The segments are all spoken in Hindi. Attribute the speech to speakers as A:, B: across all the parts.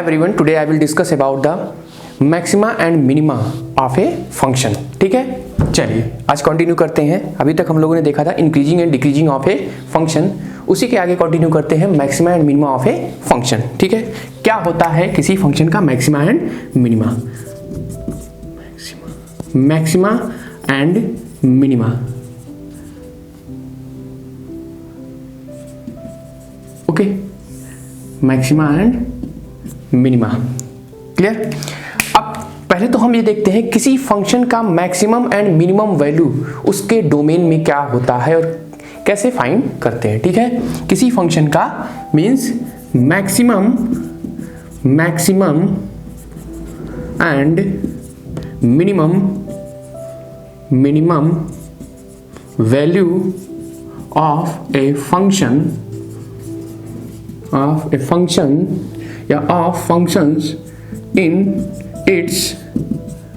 A: everyone, today I will discuss about the maxima and minima of a function. ठीक है, चलिए आज कंटिन्यू करते हैं। अभी तक हम लोगों ने देखा था increasing and decreasing of a function, उसी के आगे कंटिन्यू करते हैं maxima and minima of a function. ठीक है, क्या होता है किसी फंक्शन का maxima and minima? Maxima and minima, okay, maxima and minima, clear. अब पहले तो हम ये देखते हैं किसी फंक्शन का मैक्सिमम एंड मिनिमम वैल्यू उसके डोमेन में क्या होता है और कैसे फाइंड करते हैं। ठीक है, किसी फंक्शन का means maximum and minimum value of a function या of functions in its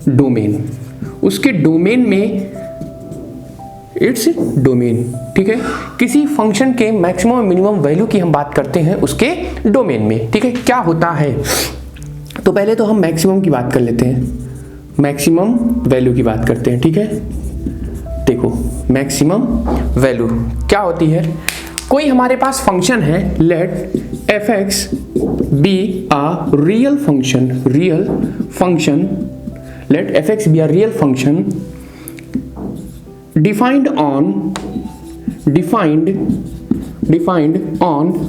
A: domain, उसके डोमेन में, इट्स डोमेन। ठीक है, किसी फंक्शन के मैक्सिमम और मिनिमम वैल्यू की हम बात करते हैं उसके डोमेन में। ठीक है, क्या होता है तो पहले तो हम मैक्सिमम की बात कर लेते हैं, मैक्सिमम वैल्यू की बात करते हैं। ठीक है, देखो मैक्सिमम वैल्यू क्या होती है। कोई हमारे पास फंक्शन है, late f(x) be a real function, let f(x) be a real function defined on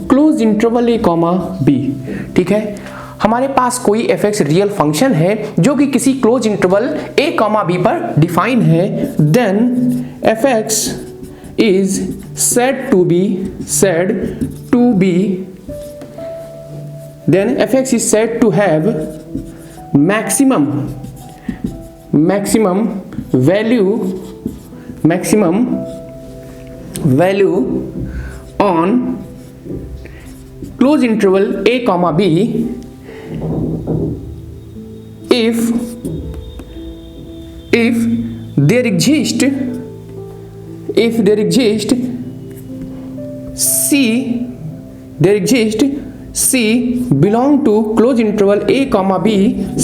A: closed interval a comma b। ठीक है, हमारे पास कोई f(x) रियल फंक्शन है जो कि किसी close interval a comma b पर डिफाइन है, then f(x) is said to be then f(x) is said to have maximum value on close interval a comma b if there exists C belong to close interval a comma b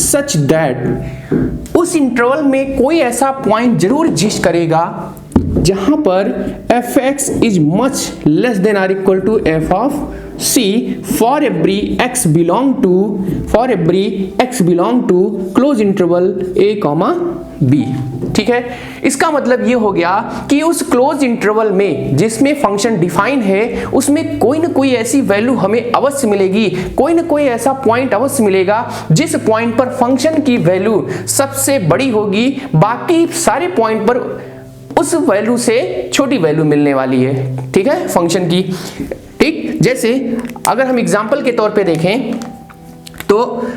A: such that उस इंटरवल में कोई ऐसा पॉइंट जरूर एग्जिस्ट करेगा जहां पर f(x) is much less than or equal to f of c for every x belong to close interval a comma b। ठीक है, इसका मतलब ये हो गया कि उस क्लोज इंटरवल में जिसमें फंक्शन डिफाइन है उसमें कोई ना कोई ऐसी वैल्यू हमें अवश्य मिलेगी, कोई ना कोई ऐसा पॉइंट अवश्य मिलेगा जिस पॉइंट पर फंक्शन की वैल्यू सबसे बड़ी होगी, बाकी सारे पॉइंट पर उस वैल्यू से छोटी वैल्यू मिलने वाली है। ठीक है, फंक्शन की। ठीक, जैसे अगर हम एग्जांपल के तौर पे देखें तो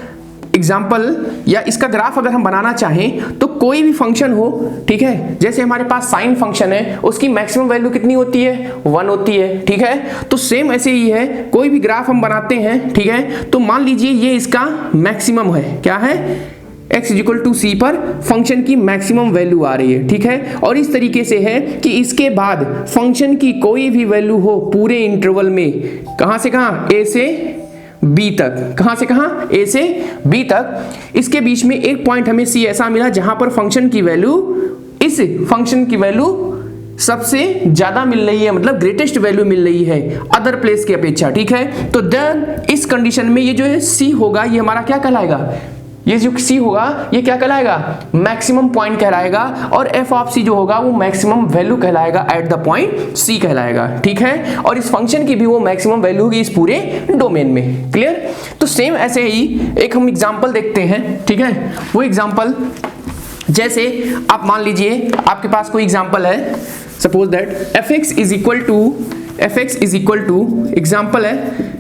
A: एग्जाम्पल या इसका ग्राफ अगर हम बनाना चाहें तो कोई भी फंक्शन हो, ठीक है, जैसे हमारे पास साइन फंक्शन है, उसकी मैक्सिमम वैल्यू कितनी होती है? 1 होती है। ठीक है, तो सेम ऐसे ही है, कोई भी ग्राफ हम बनाते हैं, ठीक है, तो मान लीजिए ये इसका मैक्सिमम है, क्या है? x = c पर फंक्शन की मैक्सिमम वैल्यू आ रही है। ठीक है, और इस तरीके से है कि इसके बाद फंक्शन की कोई भी वैल्यू हो पूरे इंटरवल में, कहां से कहां? a से b तक, कहां से कहां? a से b तक, इसके बीच में एक पॉइंट हमें c ऐसा मिला जहां पर फंक्शन की वैल्यू, इस फंक्शन की वैल्यू सबसे ज्यादा मिल रही है, मतलब ग्रेटेस्ट वैल्यू मिल रही है अदर प्लेस की अपेक्षा। ठीक है, तो देन इस कंडीशन में ये जो है c होगा, ये हमारा क्या कहलाएगा? ये जो c होगा ये क्या कहलाएगा? मैक्सिमम पॉइंट कहलाएगा, और f ऑफ c जो होगा वो मैक्सिमम वैल्यू कहलाएगा, एट द पॉइंट c कहलाएगा। ठीक है, और इस फंक्शन की भी वो मैक्सिमम वैल्यू होगी इस पूरे डोमेन में। क्लियर? तो सेम ऐसे ही एक हम एग्जांपल देखते हैं। ठीक है, वो एग्जांपल जैसे आप मान लीजिए आपके पास कोई एग्जांपल है, suppose that f(x) is equal to example है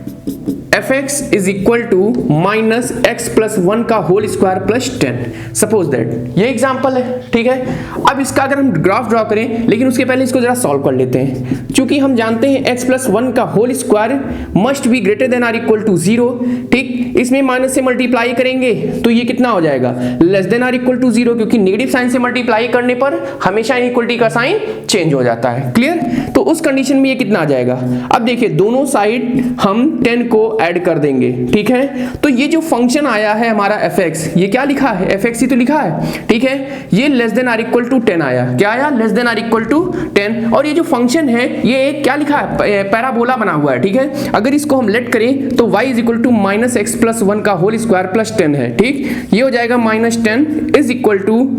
A: f(x) is equal to minus x plus 1 का whole square plus 10, suppose that ये एग्जांपल है। ठीक है, अब इसका अगर हम ग्राफ ड्रॉ करें, लेकिन उसके पहले इसको जरा सॉल्व कर लेते हैं, क्योंकि हम जानते हैं x प्लस 1 का whole square must be greater than or equal to 0। ठीक, इसमें माइनस से मल्टीप्लाई करेंगे तो ये कितना हो जाएगा? Less than or equal to 0, क्योंकि नेगेटिव साइन से मल्टीप्लाई करने पर हमेशा इनइक्वलिटी का साइन चेंज हो जाता है। क्लियर? तो उस कंडीशन में ये कितना आ जाएगा? अब देखिए दोनों साइड हम 10 को ऐड कर देंगे, ठीक है। तो ये जो फंक्शन आया है हमारा fx, ये क्या लिखा है, fx ही तो लिखा है, ठीक है। ये less than or equal to 10 आया, क्या आया, less than or equal to 10। और ये जो फंक्शन है ये एक क्या लिखा है, पैराबोला बना हुआ है, ठीक है। अगर इसको हम लेट करें तो y is equal to minus x plus 1 का होल स्क्वायर प्लस 10 है, ठीक। ये हो जाएगा minus 10 is equal to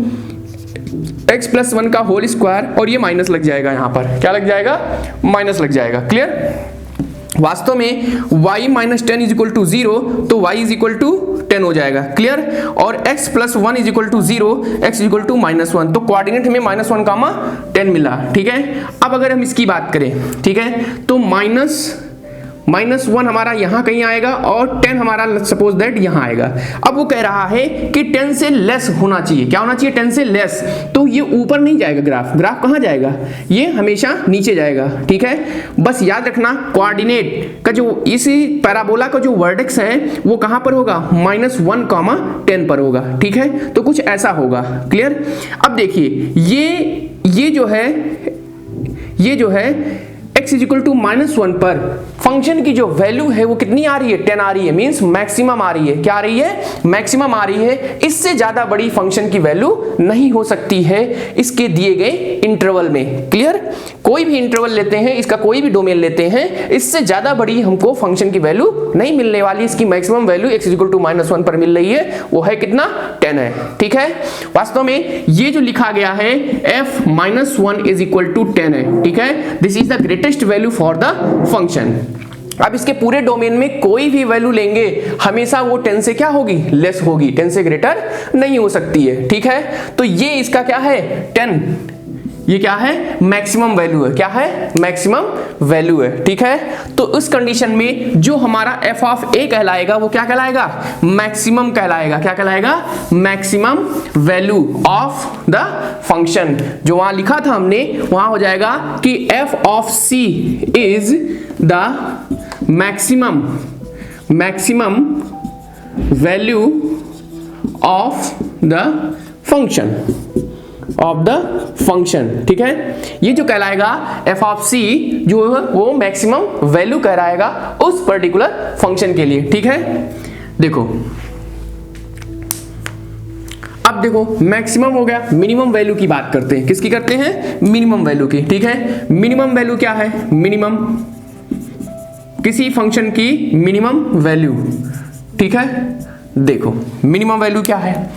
A: x plus 1 का होल स्क्वायर, और ये माइनस लग जाएगा, यहाँ पर क्या लग जाएगा, माइनस लग जाएगा, क्लियर। वास्तव में y minus 10 is equal to 0, तो y इज इक्वल टू 10 हो जाएगा, क्लियर। और x plus 1 is equal to 0, x is equal to minus 1, तो कोऑर्डिनेट हमें माइनस 1 कामा 10 मिला, ठीक है। अब अगर हम इसकी बात करें, ठीक है, तो माइनस 1 हमारा यहाँ कहीं आएगा और 10 हमारा सपोज दैट यहाँ आएगा। अब वो कह रहा है कि 10 से लेस होना चाहिए, क्या होना चाहिए, 10 से लेस। तो ये ऊपर नहीं जाएगा, ग्राफ कहाँ जाएगा, ये हमेशा नीचे जाएगा, ठीक है। बस याद रखना कोऑर्डिनेट का जो इसी पैराबोला का जो वर्टेक्स है वो कहाँ पर होगा, माइनस 1 कामा 10 पर होगा, ठीक है। तो कुछ ऐसा होगा, क्लियर। अब देखिए ये जो है x is equal to minus 1 पर फंक्शन की जो वैल्यू है वो कितनी आ रही है, 10 आ रही है, मींस मैक्सिमम आ रही है, क्या आ रही है, मैक्सिमम आ रही है। इससे ज्यादा बड़ी फंक्शन की वैल्यू नहीं हो सकती है इसके दिए गए इंटरवल में, क्लियर। कोई भी इंटरवल लेते हैं, इसका कोई भी डोमेन लेते हैं, इससे ज्यादा बड़ी हमको फंक्शन की वैल्यू नहीं मिलने वाली। इसकी maximum value x is equal to minus 1 पर मिल रही है, वो है कितना, 10 है, ठीक है। वास्तव में ये जो लिखा गया है f minus 1 is equal to 10 है, ठीक है। This is the greatest value for the function. अब इसके पूरे डोमेन में कोई भी वैल्यू लेंगे हमेशा वो 10 से क्या होगी, लेस होगी, 10 से ग्रेटर नहीं हो सकती है, ठीक है। तो ये इसका क्या है, 10, ये क्या है, मैक्सिमम वैल्यू है, क्या है, मैक्सिमम वैल्यू है, ठीक है। तो उस कंडीशन में जो हमारा f ऑफ a कहलाएगा वो क्या कहलाएगा, मैक्सिमम कहलाएगा, क्या कहलाएगा, maximum value of the function. जो वहां लिखा था हमने वहां हो जाएगा कि f of c is the maximum value of the function, ठीक है। ये जो कहलाएगा f ऑफ c जो है वो मैक्सिमम वैल्यू कहलाएगा उस पर्टिकुलर फंक्शन के लिए, ठीक है। देखो अब देखो मैक्सिमम हो गया, मिनिमम वैल्यू की बात करते हैं, किसकी करते हैं, मिनिमम वैल्यू की, ठीक है। मिनिमम वैल्यू क्या है, मिनिमम किसी फंक्शन की मिनिमम वैल्यू, ठीक है। देखो मिनिमम वैल्यू क्या है,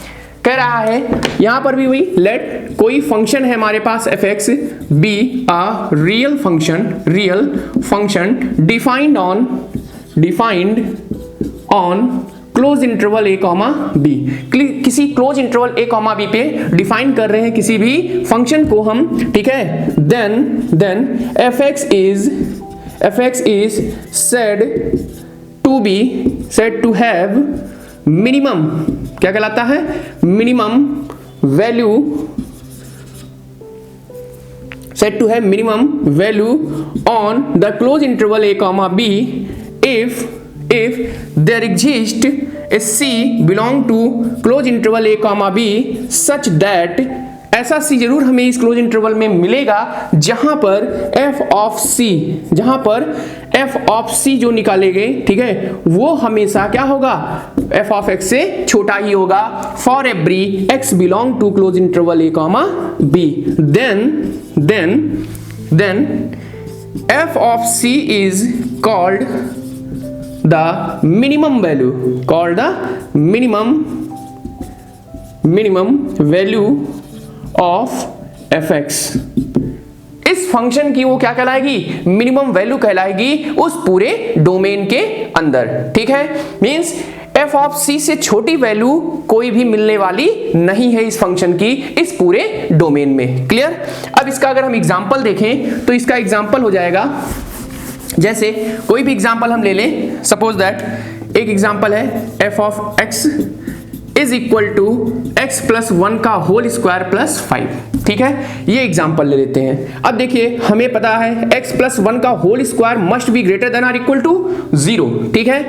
A: कह रहा है यहां पर भी वही, लेट कोई फंक्शन है हमारे पास fx be a real function defined on close interval a comma B. किसी close interval a comma B पे डिफाइन कर रहे हैं किसी भी फंक्शन को हम, ठीक है। देन fx is said to have minimum, क्या कहलाता है, minimum value, said to have minimum value on the closed interval a comma b if there exists a c belong to closed interval a comma b such that, ऐसा सी जरूर हमें इस क्लोज इंटरवल में मिलेगा जहां पर f ऑफ c जो निकाले गए, ठीक है, वो हमेशा क्या होगा, f ऑफ x से छोटा ही होगा for every x belong to close interval a comma b। Then f of c is called the minimum value of fx। इस फंक्शन की वो क्या कहलाएगी, मिनिमम वैल्यू कहलाएगी उस पूरे डोमेन के अंदर, ठीक है। मींस f ऑफ c से छोटी वैल्यू कोई भी मिलने वाली नहीं है इस फंक्शन की इस पूरे डोमेन में, क्लियर। अब इसका अगर हम एग्जांपल देखें तो इसका एग्जांपल हो जाएगा, जैसे कोई भी एग्जांपल हम ले लें, सपोज दैट एक एग्जांपल है f of x is equal to x plus 1 का होल स्क्वायर प्लस 5। ठीक है, ये एग्जांपल ले लेते हैं। अब देखिए हमें पता है एक्स प्लस 1 का whole square must be greater than or equal to 0। ठीक है,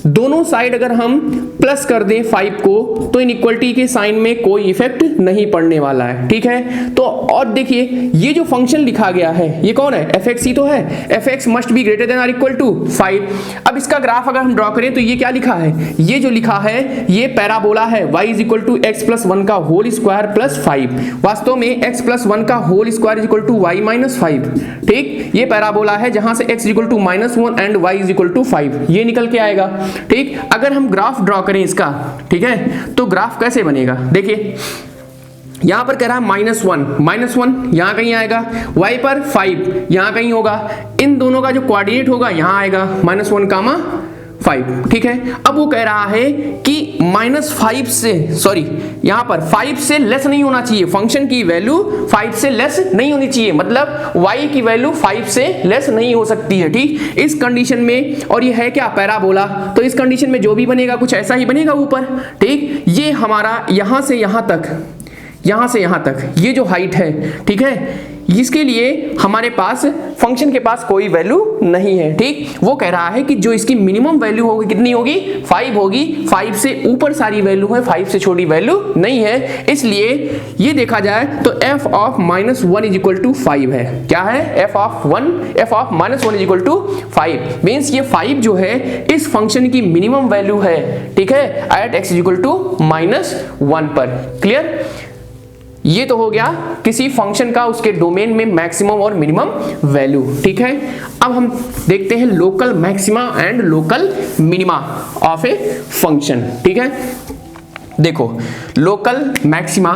A: दोनों साइड अगर हम प्लस कर दें 5 को तो इनइक्वलिटी के साइन में कोई इफेक्ट नहीं पड़ने वाला है। ठीक है, तो और देखिए ये जो फंक्शन लिखा गया है ये कौन है, एफ एक्स ही तो है। F x must be greater than or equal to 5। अब इसका ग्राफ अगर हम ड्रॉ करें तो ये क्या लिखा है, ये जो लिखा है ये पैराबोला है y is equal to x plus 1 का होल स्क्वायर प्लस 5। वास्तव में x प्लस 1 का whole square is equal to y minus 5। ठीक, ये पैराबोला है जहां से x is equal to -1 and y is equal to 5 ये निकल के आएगा। ठीक, अगर हम ग्राफ ड्रॉ करें इसका, ठीक है, तो ग्राफ कैसे बनेगा, देखिए यहां पर कह रहा है -1 यहां कहीं आएगा, y पर 5 यहां कहीं होगा, इन दोनों का जो कोऑर्डिनेट होगा यहां आएगा -1, 5। ठीक है, अब वो कह रहा है कि -5 से सॉरी यहां पर 5 से लेस नहीं होना चाहिए, फंक्शन की वैल्यू 5 से लेस नहीं होनी चाहिए, मतलब y की वैल्यू 5 से लेस नहीं हो सकती है। ठीक, इस कंडीशन में, और ये है क्या, पैराबोला, तो इस कंडीशन में जो भी बनेगा कुछ ऐसा ही बनेगा ऊपर। ठीक, ये हमारा यहां से यहां तक ये जो हाइट है, ठीक है, इसके लिए हमारे पास फंक्शन के पास कोई वैल्यू नहीं है। ठीक, वो कह रहा है कि जो इसकी मिनिमम वैल्यू होगी कितनी होगी, 5 होगी, 5 से ऊपर सारी वैल्यू है, 5 से छोटी वैल्यू नहीं है। इसलिए ये देखा जाए तो f of -1 is equal to 5 है। क्या है, f of -1 is equal to 5 means ये 5 जो है इस फंक्शन की मिनिमम वैल्यू है। ठीक है, at x is equal to -1 पर। क्लियर, ये तो हो गया किसी फंक्शन का उसके डोमेन में मैक्सिमम और मिनिमम वैल्यू। ठीक है, अब हम देखते हैं local maxima and local minima of a function. ठीक है, देखो local maxima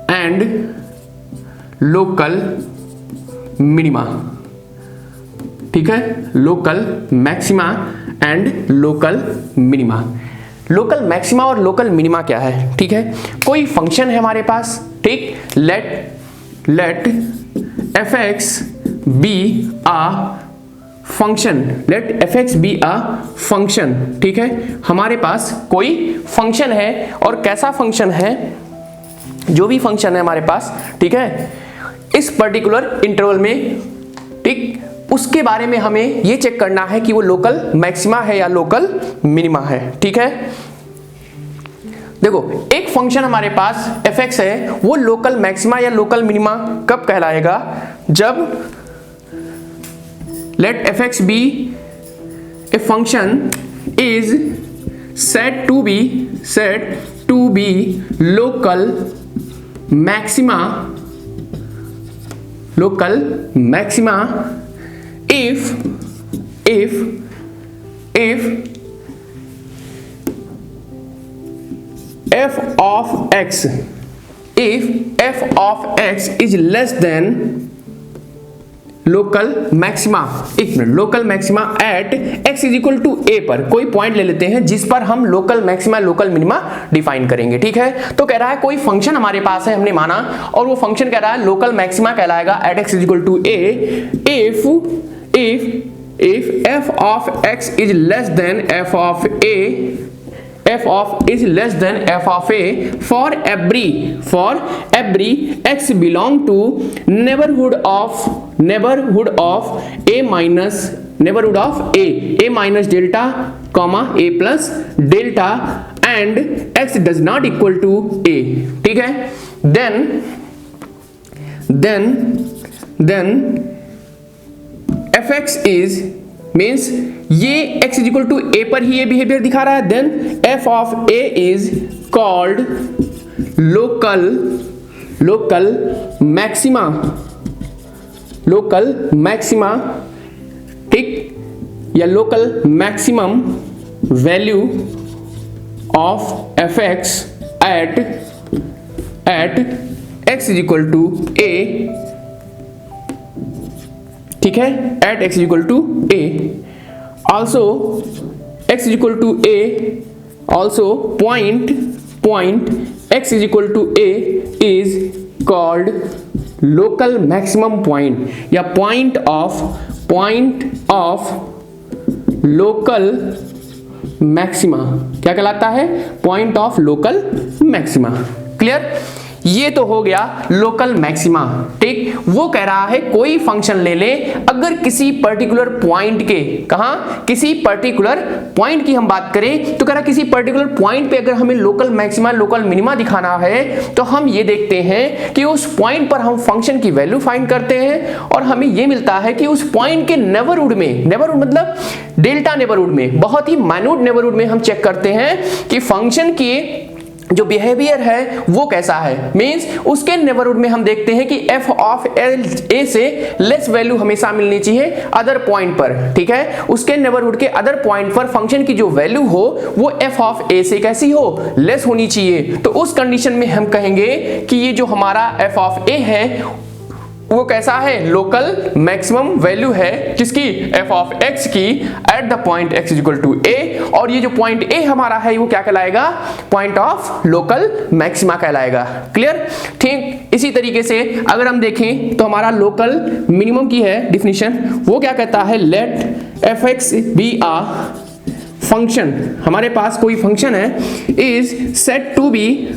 A: and local minima. ठीक है, local maxima and local minima. Local maxima और लोकल मिनिमा क्या है, ठीक है, कोई फंक्शन है हमारे पास, ठीक, late F X B a function, ठीक है, हमारे पास कोई फंक्शन है, और कैसा फंक्शन है, जो भी फंक्शन है हमारे पास, ठीक है, इस पर्टिकुलर इंटरवल में, ठीक, उसके बारे में हमें ये चेक करना है कि वो लोकल मैक्सिमा है या लोकल मिनिमा है। ठीक है, देखो एक फंक्शन हमारे पास f(x) है, वो लोकल मैक्सिमा या लोकल मिनिमा कब कहलाएगा, जब let f(x) be a function is said to be local maxima if f of x is less than local maxima, एक minute, local maxima at x is equal to a पर कोई पॉइंट ले लेते हैं जिस पर हम local maxima local minima define करेंगे। ठीक है, तो कह रहा है कोई फंक्शन हमारे पास है, हमने माना, और वो फंक्शन कह रहा है लोकल मैक्सिमा कहलाएगा at x is equal to a if f of x is less than f of a for every x belong to neighborhood of a minus delta comma a plus delta and x does not equal to a। ठीक है, then fx is मीन्स ये x is equal to a पर ही ये बिहेवियर दिखा रहा है, then f of a is called local maxima, ठीक, या local maximum value of fx at x is equal to a। ठीक है, at x is equal to a, also x is equal to a, also point x is equal to a is called local maximum point या पॉइंट ऑफ लोकल मैक्सिमा। क्या कहलाता है? Point of local maxima. Clear? ये तो हो गया लोकल मैक्सिमा। ठीक, वो कह रहा है कोई फंक्शन ले ले, अगर किसी पर्टिकुलर पॉइंट के, कहां, किसी पर्टिकुलर पॉइंट की हम बात करें तो कह रहा है किसी पर्टिकुलर पॉइंट पे अगर हमें लोकल मैक्सिमा लोकल मिनिमा दिखाना है तो हम ये देखते हैं कि उस पॉइंट पर हम फंक्शन की वैल्यू फाइंड करते हैं और हमें ये मिलता है कि उस पॉइंट के नेबरहुड में, नेबरहुड मतलब डेल्टा नेबरहुड में, बहुत ही माइन्यूट नेबरहुड में हम चेक करते हैं कि फंक्शन की जो बिहेवियर है वो कैसा है। मींस उसके नेबरहुड में हम देखते हैं कि f ऑफ a से लेस वैल्यू हमेशा मिलनी चाहिए अदर पॉइंट पर। ठीक है, उसके नेबरहुड के अदर पॉइंट पर फंक्शन की जो वैल्यू हो वो f ऑफ a से कैसी हो, लेस होनी चाहिए। तो उस कंडीशन में हम कहेंगे कि ये जो हमारा f ऑफ a है वो कैसा है, लोकल मैक्सिमम वैल्यू है किसकी, f ऑफ x की at the point x equal to a। और ये जो पॉइंट a हमारा है वो क्या कहलाएगा, पॉइंट ऑफ लोकल मैक्सिमा कहलाएगा। क्लियर? ठीक, इसी तरीके से अगर हम देखें तो हमारा लोकल मिनिमम की है डिफिनीशन, वो क्या कहता है, let fx be a function, हमारे पास कोई फंक्शन है, is set to be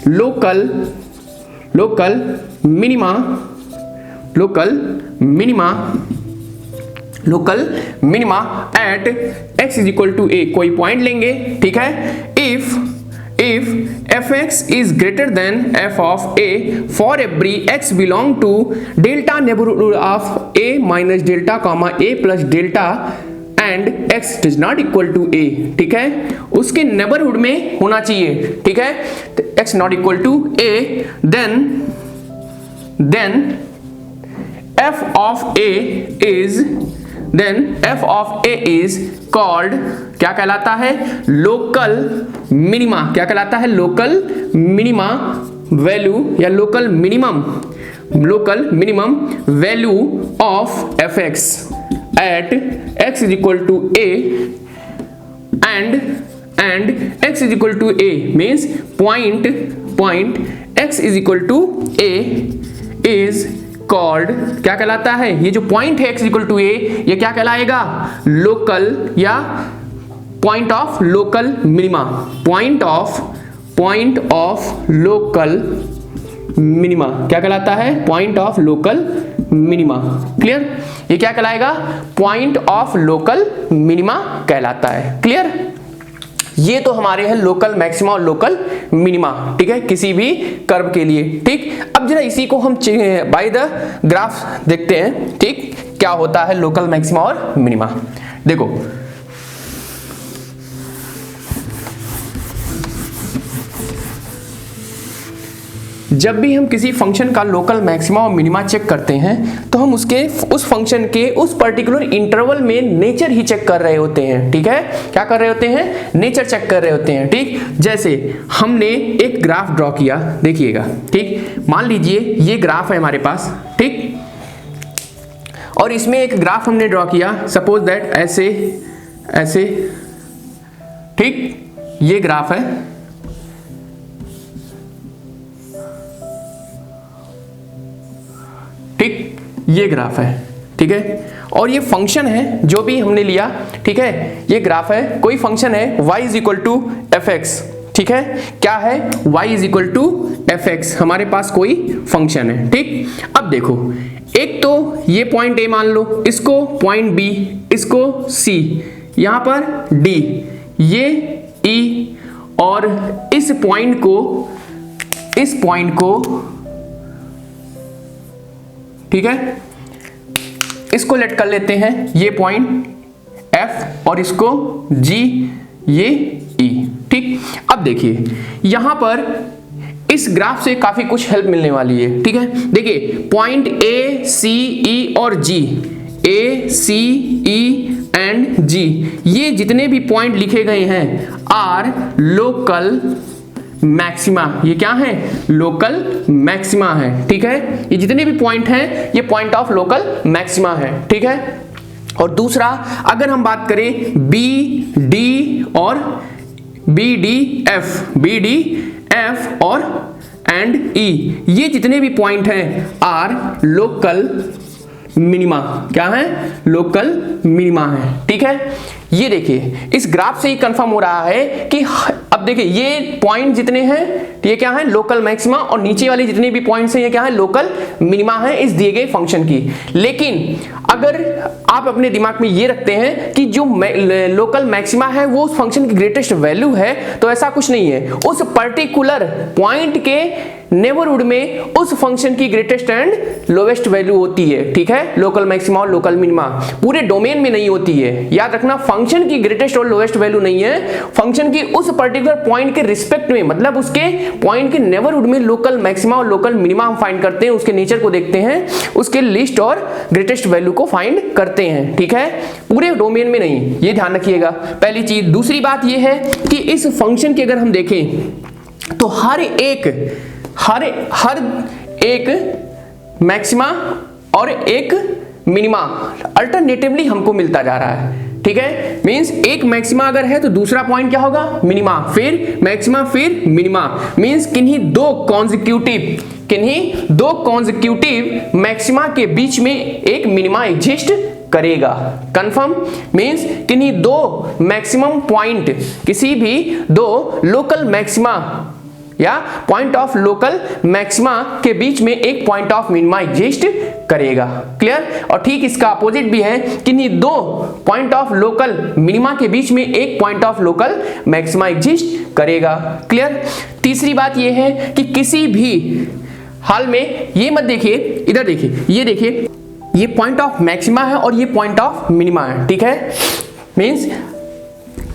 A: local minima at x is equal to a। कोई पॉइंट लेंगे, ठीक है, if fx is greater than f of a for every x belong to delta neighborhood of a minus delta comma a plus delta and x does not equal to a। ठीक है, उसके नेबरहुड में होना चाहिए। ठीक है, तो x not equal to a, then f of a is called, क्या कहलाता है, लोकल मिनिमा। क्या कहलाता है, लोकल मिनिमा वैल्यू या local minimum value of fx at x is equal to a and x is equal to a means point x is equal to a is called, क्या कहलाता है, ये जो पॉइंट है x equal to a ये क्या कहलाएगा, लोकल या point of local minima, point of local minima क्या कहलाता है, point of local minima. Clear? ये क्या कहलाएगा, पॉइंट ऑफ लोकल मिनिमा कहलाता है। क्लियर? ये तो हमारे हैं लोकल मैक्सिमा और लोकल मिनिमा। ठीक है, किसी भी कर्व के लिए। ठीक, अब जरा इसी को हम बाय द ग्राफ देखते हैं। ठीक, क्या होता है लोकल मैक्सिमा और मिनिमा। देखो जब भी हम किसी फंक्शन का लोकल मैक्सिमा और मिनिमा चेक करते हैं तो हम उस फंक्शन के उस पर्टिकुलर इंटरवल में नेचर ही चेक कर रहे होते हैं। ठीक है, क्या कर रहे होते हैं, नेचर चेक कर रहे होते हैं। ठीक, जैसे हमने एक ग्राफ ड्रॉ किया, देखिएगा। ठीक, मान लीजिए ये ग्राफ है हमारे पास। ठीक, और इसमें एक ग्राफ हमने ड्रॉ किया, सपोज दैट ऐसे। ठीक, ये ग्राफ है, ठीक, ये ग्राफ है। ठीक है, और ये फंक्शन है जो भी हमने लिया। ठीक है, ये ग्राफ है, कोई फंक्शन है y is equal to F X. ठीक है, क्या है, y is equal to F X, हमारे पास कोई फंक्शन है। ठीक, अब देखो, एक तो ये पॉइंट A मान लो, इसको पॉइंट B, इसको C, यहां पर D, ये E, और इस पॉइंट को ठीक है, इसको लेट कर लेते हैं, ये पॉइंट F और इसको G, ये E। ठीक, अब देखिए यहां पर इस ग्राफ से काफी कुछ हेल्प मिलने वाली है। ठीक है, देखिए पॉइंट A, C, E और G, A, C, E and G, ये जितने भी पॉइंट लिखे गए हैं आर लोकल मैक्सिमा। ये क्या है, लोकल मैक्सिमा है। ठीक है, ये जितने भी पॉइंट हैं ये पॉइंट ऑफ लोकल मैक्सिमा है। ठीक है, और दूसरा अगर हम बात करें B, D और B, D, F और एंड E, ये जितने भी पॉइंट हैं आर लोकल मिनिमा क्या है, लोकल मिनिमा है। ठीक है, ये देखिए इस ग्राफ से ही कंफर्म हो रहा है कि अब देखिए ये पॉइंट जितने हैं ये क्या है, लोकल मैक्सिमा, और नीचे वाले जितने भी पॉइंट्स हैं ये क्या है, लोकल मिनिमा है इस दिए गए फंक्शन की। लेकिन अगर आप अपने दिमाग में ये रखते हैं कि जो लोकल मैक्सिमा है वो उस फंक्शन की ग्रेटेस्ट वैल्यू है, तो ऐसा कुछ नहीं है। उस पर्टिकुलर पॉइंट के नेबरहुड में उस फंक्शन की ग्रेटेस्ट एंड लोवेस्ट वैल्यू होती है। ठीक है, लोकल मैक्सिमा और लोकल मिनिमा पूरे डोमेन में नहीं होती है। याद रखना, फंक्शन की ग्रेटेस्ट और लोवेस्ट वैल्यू नहीं है, फंक्शन की उस पर्टिकुलर पॉइंट के रिस्पेक्ट में, मतलब उसके पॉइंट के नेबरहुड में लोकल मैक्सिमा और लोकल मिनिमा हम फाइंड करते हैं, उसके नेचर को देखते हैं, उसके लिस्ट और ग्रेटेस्ट वैल्यू को फाइंड करते हैं। ठीक है, पूरे डोमेन में नहीं, ये ध्यान रखिएगा पहली चीज। दूसरी बात ये है कि इस फंक्शन की अगर हम देखें तो हर एक मैक्सिमा और एक मिनिमा अल्टरनेटिवली हमको मिलता जा रहा है। ठीक है, मींस एक मैक्सिमा अगर है तो दूसरा पॉइंट क्या होगा, मिनिमा, फिर मैक्सिमा, फिर मिनिमा। मींस किन्हीं दो कॉन्जिक्यूटिव मैक्सिमा के बीच में एक मिनिमा एग्जिस्ट करेगा। कंफर्म, मींस किन्हीं दो मैक्सिमम पॉइंट, किसी भी दो लोकल मैक्सिमा या पॉइंट ऑफ लोकल मैक्सिमा के बीच में एक पॉइंट ऑफ मिनिमा एग्जिस्ट करेगा। क्लियर, और ठीक इसका अपोजिट भी है, किन्हीं दो पॉइंट ऑफ लोकल मिनिमा के बीच में एक point of local maxima exist करेगा। क्लियर। तीसरी बात यह है कि किसी भी हाल में, ये मत देखिए, इधर देखिए, ये देखिए, ये पॉइंट ऑफ मैक्सिमा है और ये पॉइंट ऑफ मिनिमा है। ठीक है, मींस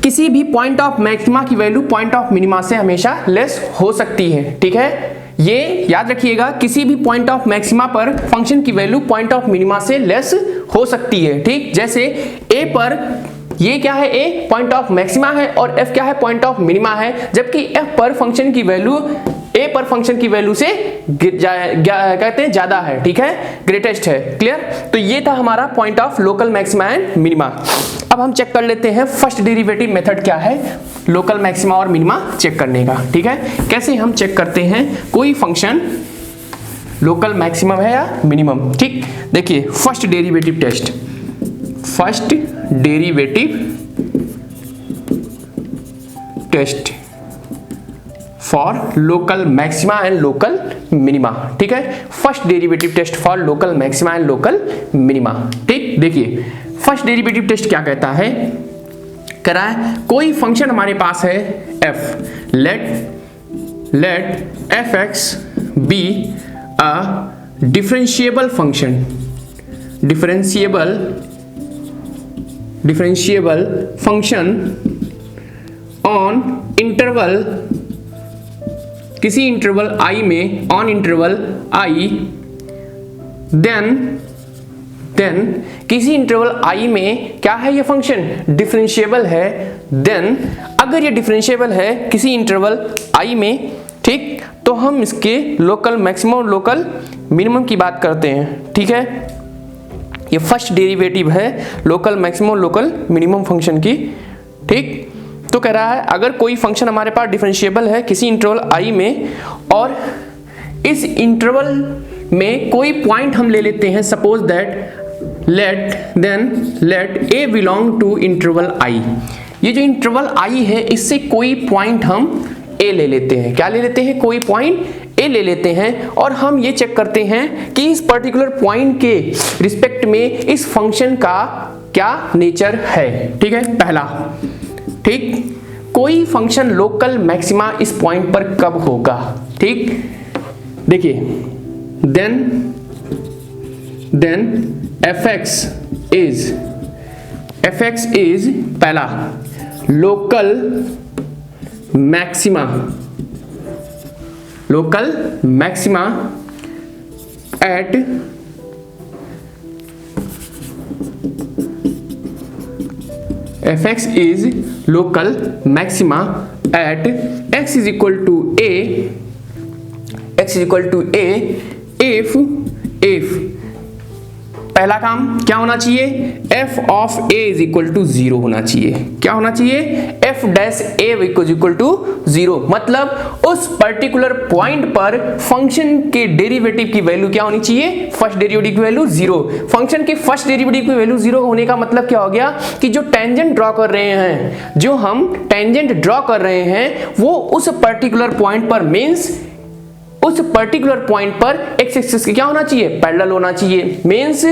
A: किसी भी पॉइंट ऑफ मैक्सिमा की वैल्यू पॉइंट ऑफ मिनिमा से हमेशा लेस हो सकती है। ठीक है, ये याद रखिएगा, किसी भी पॉइंट ऑफ मैक्सिमा पर फंक्शन की वैल्यू पॉइंट ऑफ मिनिमा से लेस हो सकती है। ठीक, जैसे ए पर, ये क्या है, ए पॉइंट ऑफ मैक्सिमा है और एफ क्या है, पॉइंट ऑफ मिनिमा है, जबकि एफ पर फंक्शन की वैल्यू ए पर फंक्शन की वैल्यू से कहते हैं ज्यादा है। ठीक है, ग्रेटेस्ट है। क्लियर, तो ये था हमारा point of local maxima and minima. अब हम चेक कर लेते हैं फर्स्ट डेरिवेटिव मेथड क्या है लोकल मैक्सिमा और मिनिमा चेक करने का। ठीक है, कैसे हम चेक करते हैं कोई फंक्शन लोकल मैक्सिमम है या मिनिमम। ठीक, देखिए first derivative test for local maxima and local minima. ठीक है, first derivative test for local maxima and local minima. ठीक, देखिए फर्स्ट डेरिवेटिव टेस्ट क्या कहता है, कह रहा है कोई फंक्शन हमारे पास है f, let fx be a differentiable function on interval, किसी इंटरवल i में, ऑन इंटरवल i, देन किसी इंटरवल i में क्या है ये फंक्शन, डिफरेंशिएबल है। देन अगर ये डिफरेंशिएबल है किसी इंटरवल i में, ठीक, तो हम इसके लोकल मैक्सिमम और लोकल मिनिमम की बात करते हैं। ठीक है, ये फर्स्ट डेरिवेटिव है लोकल मैक्सिमम और लोकल मिनिमम फंक्शन की। ठीक, तो कह रहा है अगर कोई फंक्शन हमारे पास डिफरेंशिएबल है किसी इंटरवल i में, और इस इंटरवल में कोई पॉइंट हम ले लेते हैं, suppose that let a belong to interval i। ये जो इंटरवल i है इससे कोई पॉइंट हम a ले लेते हैं। क्या ले लेते हैं, कोई पॉइंट a ले लेते हैं, और हम ये चेक करते हैं कि इस पर्टिकुलर पॉइंट के रिस्पेक्ट में इस फंक्शन का क्या नेचर है। ठीक है, पहला, ठीक, कोई फंक्शन लोकल मैक्सिमा इस पॉइंट पर कब होगा। ठीक, देखिए देन fx is पहला local maxima eight fx is local maxima at x is equal to a if पहला काम क्या होना चाहिए, f of a is equal to 0 होना चाहिए। क्या होना चाहिए, f dash a is equal to 0, मतलब उस पर्टिकुलर पॉइंट पर फंक्शन के डेरिवेटिव की वैल्यू क्या होनी चाहिए, फर्स्ट डेरिवेटिव की वैल्यू 0। फंक्शन के फर्स्ट डेरिवेटिव की वैल्यू 0 होने का मतलब क्या हो गया कि जो टेंजेंट ड्रॉ कर रहे हैं, जो हम टेंजेंट ड्रॉ कर रहे हैं वो उस पर्टिकुलर पॉइंट पर, मींस उस पर्टिकुलर पॉइंट पर एक्स एक्सिस की क्या होना चाहिए, पैरेलल होना चाहिए। मींस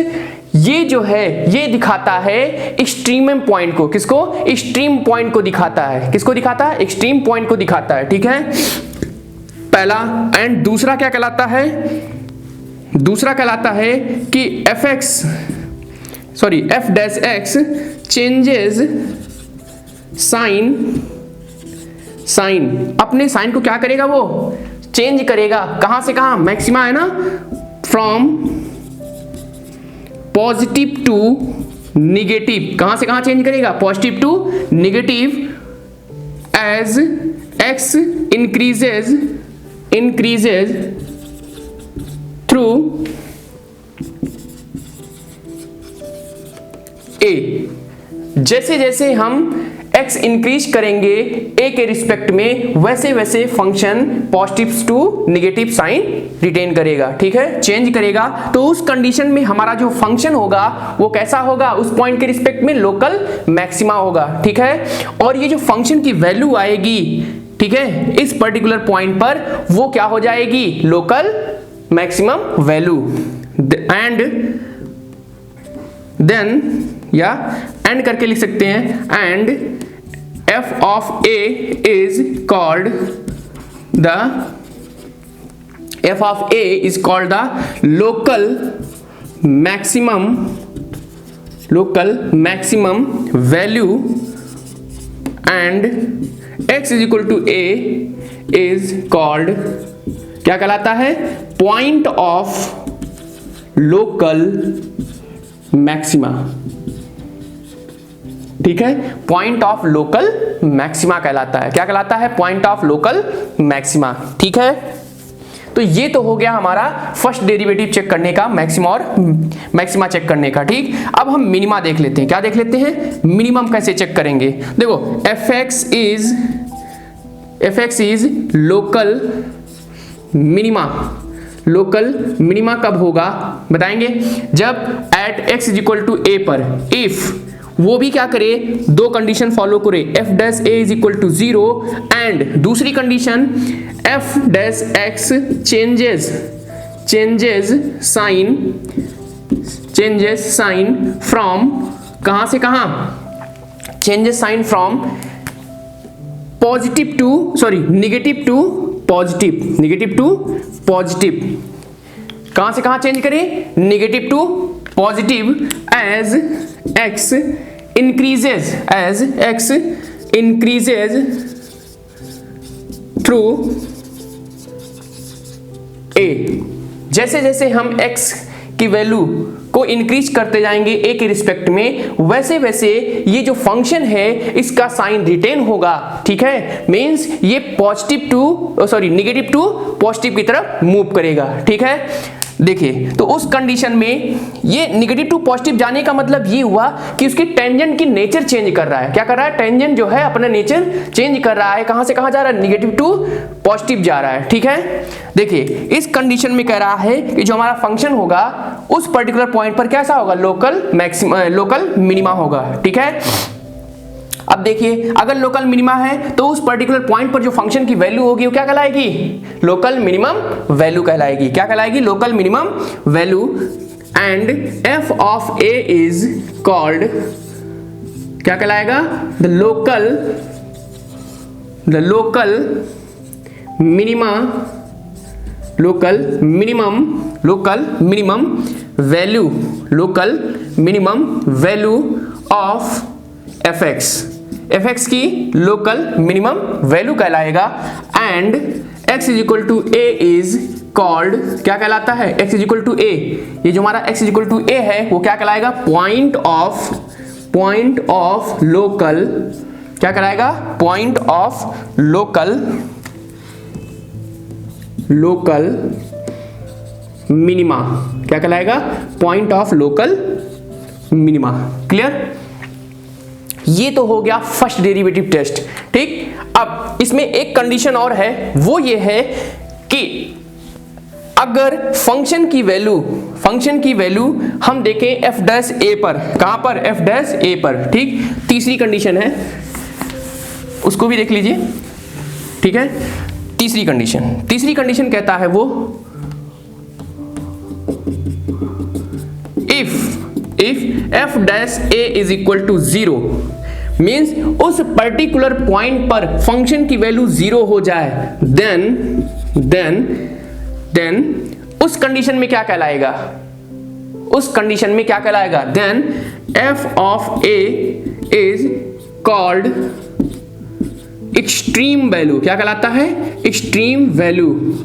A: ये जो है ये दिखाता है एक्सट्रीम पॉइंट को, किसको, एक्सट्रीम पॉइंट को दिखाता है, किसको दिखाता है, एक्सट्रीम पॉइंट को दिखाता है, ठीक है, पहला। एंड दूसरा क्या कहलाता है, दूसरा कहलाता है कि f dash x changes sign अपने साइन को क्या करेगा, वो चेंज करेगा, कहां से कहां, मैक्सिमा है ना, फ्रॉम पॉजिटिव टू निगेटिव, कहां से कहां चेंज करेगा, positive to negative, as x increases through a। जैसे जैसे हम x इंक्रीज करेंगे a के रिस्पेक्ट में, वैसे वैसे function positive to negative sign retain करेगा, ठीक है, चेंज करेगा। तो उस कंडीशन में हमारा जो फंक्शन होगा वो कैसा होगा, उस पॉइंट के रिस्पेक्ट में लोकल मैक्सिमा होगा, ठीक है। और ये जो फंक्शन की वैल्यू आएगी, ठीक है, इस पर्टिकुलर पॉइंट पर वो क्या हो जाएगी, local maximum value. And then या एंड करके लिख सकते हैं, and f of a is called the local maximum value, and x is equal to a is called क्या कहलाता है, point of local maxima, ठीक है, पॉइंट ऑफ लोकल मैक्सिमा कहलाता है। क्या कहलाता है, पॉइंट ऑफ लोकल मैक्सिमा, ठीक है। तो ये तो हो गया हमारा फर्स्ट डेरिवेटिव चेक करने का, मैक्सिमा और मैक्सिमा चेक करने का, ठीक। अब हम मिनिमा देख लेते हैं। क्या देख लेते हैं, मिनिमम कैसे चेक करेंगे। देखो fx is local minima. Local minima कब होगा बताएंगे, जब at x is equal to a पर इफ वो भी क्या करे, दो कंडीशन फॉलो करे, f dash a is equal to 0 and दूसरी condition f dash x changes sign from, कहां से कहां, changes sign from positive to negative to positive, कहां से कहां चेंज करें, negative to positive, as x increases through a। जैसे जैसे हम x की वैल्यू को इंक्रीज करते जाएंगे a के रिस्पेक्ट में, वैसे वैसे ये जो फंक्शन है इसका साइन रिटेन होगा, ठीक है। मींस ये निगेटिव टू पॉजिटिव की तरफ मूव करेगा, ठीक है। देखिए तो उस कंडीशन में ये निगेटिव टू पॉजिटिव जाने का मतलब ये हुआ कि उसके टेंजेंट की नेचर चेंज कर रहा है। क्या कर रहा है, टेंजेंट जो है अपना नेचर चेंज कर रहा है, कहां से कहां जा रहा है, निगेटिव टू पॉजिटिव जा रहा है, ठीक है। देखिए इस कंडीशन में कह रहा है कि जो हमारा फंक्शन होगा उस पर्टिकुलर पॉइंट पर कैसा होगा, लोकल मिनिमा होगा, ठीक है। अब देखिए अगर लोकल मिनिमा है तो उस पर्टिकुलर पॉइंट पर जो फंक्शन की वैल्यू होगी वो क्या कहलाएगी, लोकल मिनिमम वैल्यू कहलाएगी। क्या कहलाएगी, local minimum value. And f of a is called, क्या कहलाएगा, the local minimum value of fx की लोकल मिनिमम वैल्यू कहलाएगा। And x is equal to a is called, क्या कहलाता है, x is equal to a, ये जो हमारा x is equal to a है वो क्या कहलाएगा, पॉइंट ऑफ लोकल, क्या कहलाएगा, पॉइंट ऑफ लोकल मिनिमा, क्या कहलाएगा? Point of local minima. Clear? ये तो हो गया फर्स्ट डेरिवेटिव टेस्ट। ठीक, अब इसमें एक कंडीशन और है, वो ये है कि अगर फंक्शन की वैल्यू हम देखें एफ डैश ए पर, कहां पर? एफ डैश ए पर। ठीक, तीसरी कंडीशन है, उसको भी देख लीजिए। ठीक है, तीसरी कंडीशन कहता है वो if F dash A is equal to 0 means उस पर्टिकुलर पॉइंट पर फंक्शन की वैल्यू 0 हो जाए, देन उस कंडीशन में क्या कहलाएगा? Then F of A is called extreme value. क्या कहलाता है? Extreme value.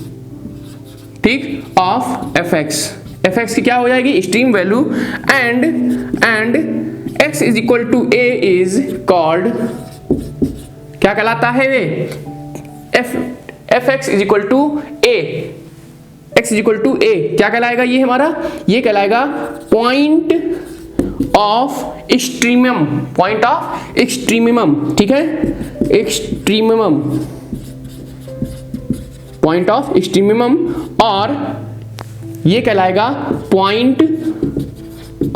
A: ठीक, ऑफ एफ एक्स की क्या हो जाएगी? Extreme value. And x is equal to A is called, क्या कहलाता है वे? F X is equal to A, x is equal to ए क्या कहलाएगा? ये हमारा ये कहलाएगा पॉइंट ऑफ एक्सट्रीमिमम। ठीक है, एक्सट्रीमिमम, पॉइंट ऑफ एक्सट्रीमिमम, और ये कहलाएगा पॉइंट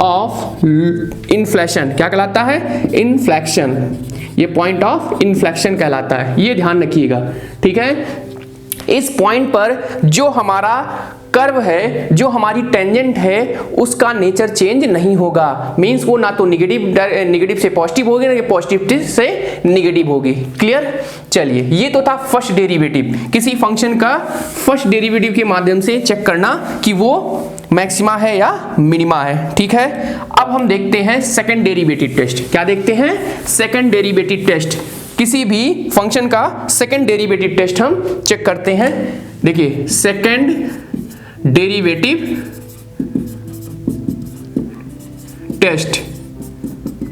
A: ऑफ इन्फ्लेक्शन। क्या कहलाता है? इन्फ्लेक्शन। ये पॉइंट ऑफ इन्फ्लेक्शन कहलाता है, ये ध्यान रखिएगा। ठीक है, इस पॉइंट पर जो हमारा कर्व है, जो हमारी टेंजेंट है, उसका नेचर चेंज नहीं होगा। मींस वो ना तो नेगेटिव से पॉजिटिव होगी, ना पॉजिटिव से नेगेटिव होगी। क्लियर? चलिए, ये तो था फर्स्ट डेरिवेटिव। किसी फंक्शन का फर्स्ट डेरिवेटिव के माध्यम से चेक करना कि वो मैक्सिमा है या मिनिमा है। ठीक है, अब हम देखते हैं सेकंड डेरिवेटिव टेस्ट। क्या देखते हैं? Second derivative test. किसी भी फंक्शन का सेकंड डेरिवेटिव टेस्ट हम चेक करते हैं। देखिए, सेकंड डेरिवेटिव टेस्ट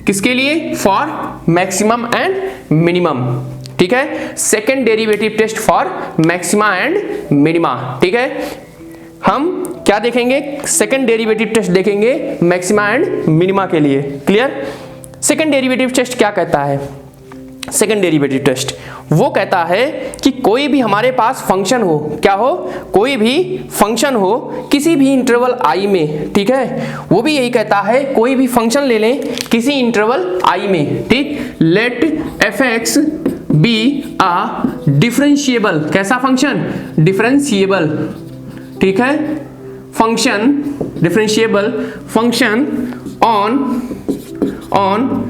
A: किसके लिए? For maximum and minimum. ठीक है, second derivative test for maxima and minima. ठीक है, हम क्या देखेंगे? सेकंड डेरिवेटिव टेस्ट देखेंगे मैक्सिमा एंड मिनिमा के लिए। क्लियर? सेकंड डेरिवेटिव टेस्ट क्या कहता है? सेकंड डेरिवेटिव टेस्ट वो कहता है कि कोई भी हमारे पास फंक्शन हो, क्या हो? कोई भी फंक्शन हो किसी भी इंटरवल आई में। ठीक है, वो भी यही कहता है, कोई भी फंक्शन ले लें किसी इंटरवल आई में। ठीक, लेट एफ एक्स बी आ डिफरेंशिएबल। कैसा फंक्शन? डिफरेंशिएबल। ठीक है, function differentiable function on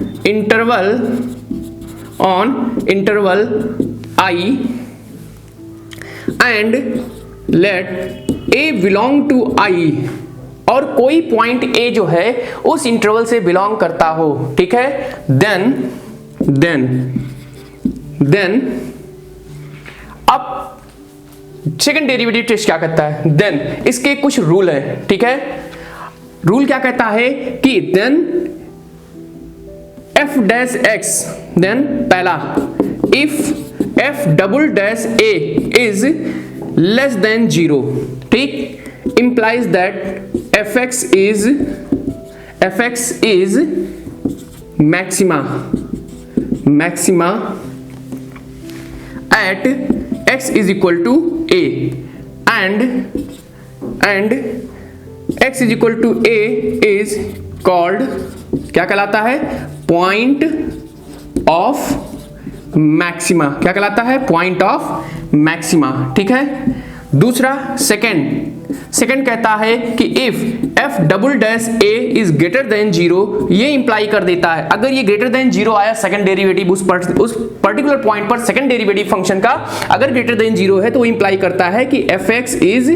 A: interval I and let a belong to I, और कोई पॉइंट A जो है उस इंटरवल से बिलोंग करता हो। ठीक है, देन अब सेकंड डेरिवेटिव टेस्ट क्या कहता है? देन इसके कुछ रूल है। ठीक है, रूल क्या कहता है कि then F dash X, then पहला if F double dash A is less than 0, ठीक, implies that F X is maxima at x is equal to a and x is equal to a is called, क्या कहलाता है? Point of maxima. क्या कहलाता है? Point of maxima. ठीक है, दूसरा सेकंड कहता है कि if F double dash A is greater than 0, ये इंप्लाई कर देता है अगर ये ग्रेटर देन 0 आया सेकंड डेरिवेटिव उस पर्टिकुलर पॉइंट पर सेकंड डेरिवेटिव फंक्शन का अगर ग्रेटर देन 0 है तो वो इंप्लाई करता है कि एफ एक्स इज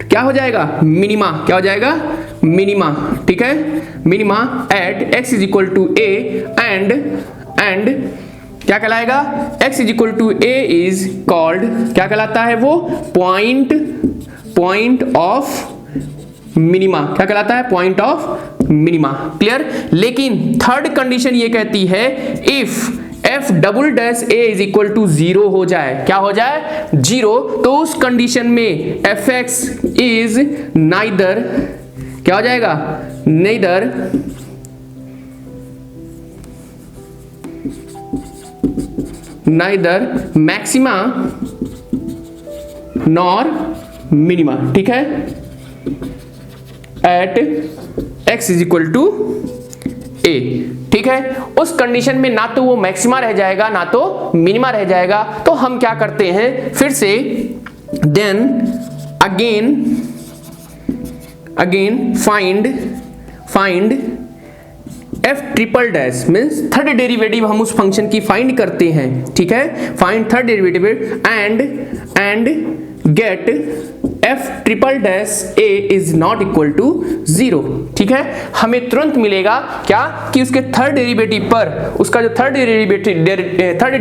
A: क्या हो जाएगा? मिनिमा। क्या हो जाएगा? मिनिमा। ठीक है, minima at X is equal to A and क्या कहलाएगा? x is equal to A is called, क्या कहलाता है वो? Point of minima. क्या कहलाता है? Point of minima. क्लियर? लेकिन थर्ड कंडीशन ये कहती है if F double dash A is equal to 0 हो जाए, क्या हो जाए? 0, तो उस कंडीशन में एफ एक्स इज नाइदर क्या हो जाएगा, नाइदर मैक्सिमा नॉर मिनिमा, ठीक है, at x is equal to A, ठीक है। उस कंडीशन में ना तो वो मैक्सिमा रह जाएगा ना तो मिनिमा रह जाएगा, तो हम क्या करते हैं फिर से, then again find f triple dash means third derivative हम उस फंक्शन की फाइंड करते हैं, ठीक है, find third derivative and get f triple dash a is not equal to 0, ठीक है। हमें तुरंत मिलेगा क्या कि उसके थर्ड डेरिवेटिव पर, उसका जो थर्ड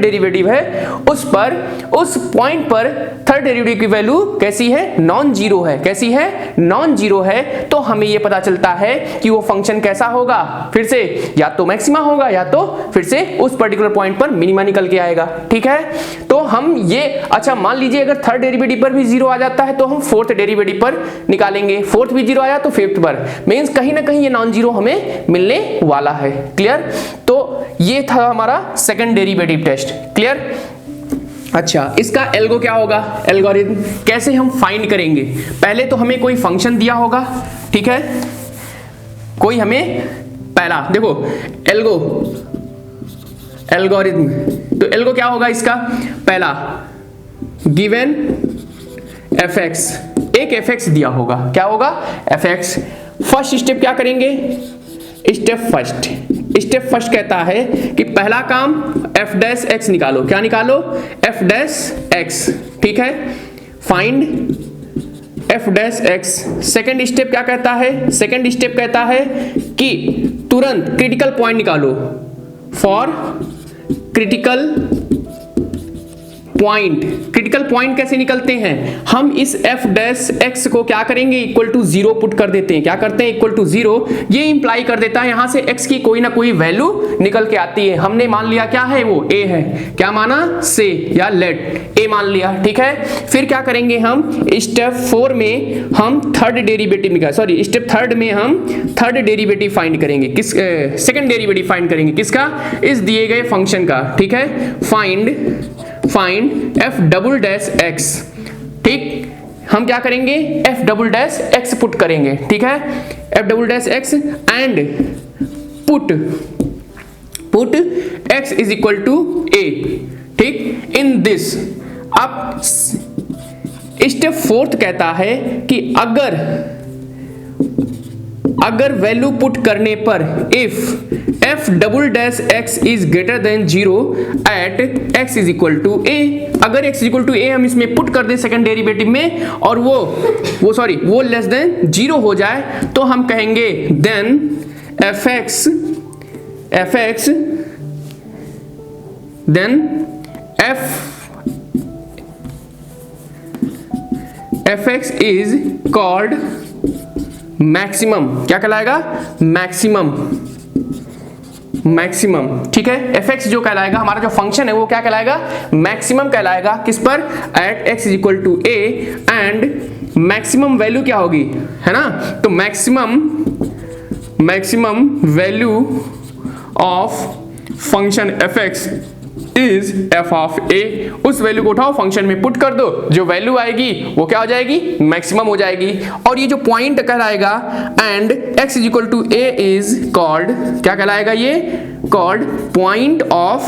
A: डेरिवेटिव है उस पॉइंट पर थर्ड डेरिवेटिव की वैल्यू कैसी है, नॉन जीरो है, कैसी है, नॉन जीरो है। तो हमें यह पता चलता है कि वो फंक्शन कैसा होगा, फिर से या तो मैक्सिमा होगा या तो फिर से उस पर्टिकुलर पॉइंट पर मिनिमा निकल के आएगा, ठीक है। तो हम ये, अच्छा मान लीजिए अगर थर्ड डेरिवेटिव पर भी जीरो आ जाता है तो हम फोर्थ डेरिवेटिव पर निकालेंगे, फोर्थ भी जीरो आया तो फिफ्थ पर, मींस कहीं ना कहीं ये नॉन जीरो हमें मिलने वाला है, क्लियर। तो ये था हमारा सेकंड डेरिवेटिव टेस्ट, क्लियर। अच्छा, इसका एल्गो क्या होगा, एल्गोरिथम कैसे हम फाइंड करेंगे, पहले तो हमें कोई फंक्शन दिया होगा, ठीक है, कोई हमें पहला देखो एल्गोरिथम, तो एल्गो क्या होगा इसका, पहला गिवन fx, एक fx दिया होगा, क्या होगा, fx। फर्स्ट स्टेप क्या करेंगे, स्टेप फर्स्ट कहता है कि पहला काम f डैश x निकालो, क्या निकालो, f डैश x, ठीक है, find f dash x। Second step क्या कहता है, सेकंड स्टेप कहता है कि तुरंत क्रिटिकल पॉइंट निकालो, फॉर क्रिटिकल पॉइंट कैसे निकलते हैं, हम इस f डैश x को क्या करेंगे, इक्वल टू 0 पुट कर देते हैं, क्या करते हैं, इक्वल टू 0। ये इंप्लाई कर देता है यहां से x की कोई ना कोई वैल्यू निकल के आती है। हमने मान लिया क्या है, वो a है, क्या माना, से या लेट a मान लिया, ठीक है। फिर क्या करेंगे हम, स्टेप 4 में हम थर्ड डेरिवेटिव निकाल, सॉरी स्टेप थर्ड में हम थर्ड डेरिवेटिव फाइंड करेंगे, किस सेकंड डेरिवेटिव फाइंड करेंगे, किसका, इस दिए गए फंक्शन का, ठीक है। Find f double dash x, ठीक, हम क्या करेंगे, f double dash x put करेंगे, ठीक है, f double dash x and put x is equal to a, ठीक, इन दिस। अब स्टेप फोर्थ कहता है कि अगर वैल्यू पुट करने पर if f double dash x is greater than 0 at x is equal to a, अगर x is equal to a हम इसमें पुट कर दें सेकंड डेरिवेटिव में और वो लेस देन 0 हो जाए, तो हम कहेंगे then fx then fx is called maximum, क्या कहलाएगा, मैक्सिमम, ठीक है। fx जो कहलाएगा, हमारा जो फंक्शन है वो क्या कहलाएगा, मैक्सिमम कहलाएगा, किस पर, at x is equal to a, and maximum value क्या होगी, है ना, तो maximum value of function fx is f of a। उस वैल्यू को उठाओ, फंक्शन में पुट कर दो, जो वैल्यू आएगी वो क्या हो जाएगी, मैक्सिमम हो जाएगी। और ये जो पॉइंट कहलाएगा and x is equal to a is called, क्या कहलाएगा, ये called point of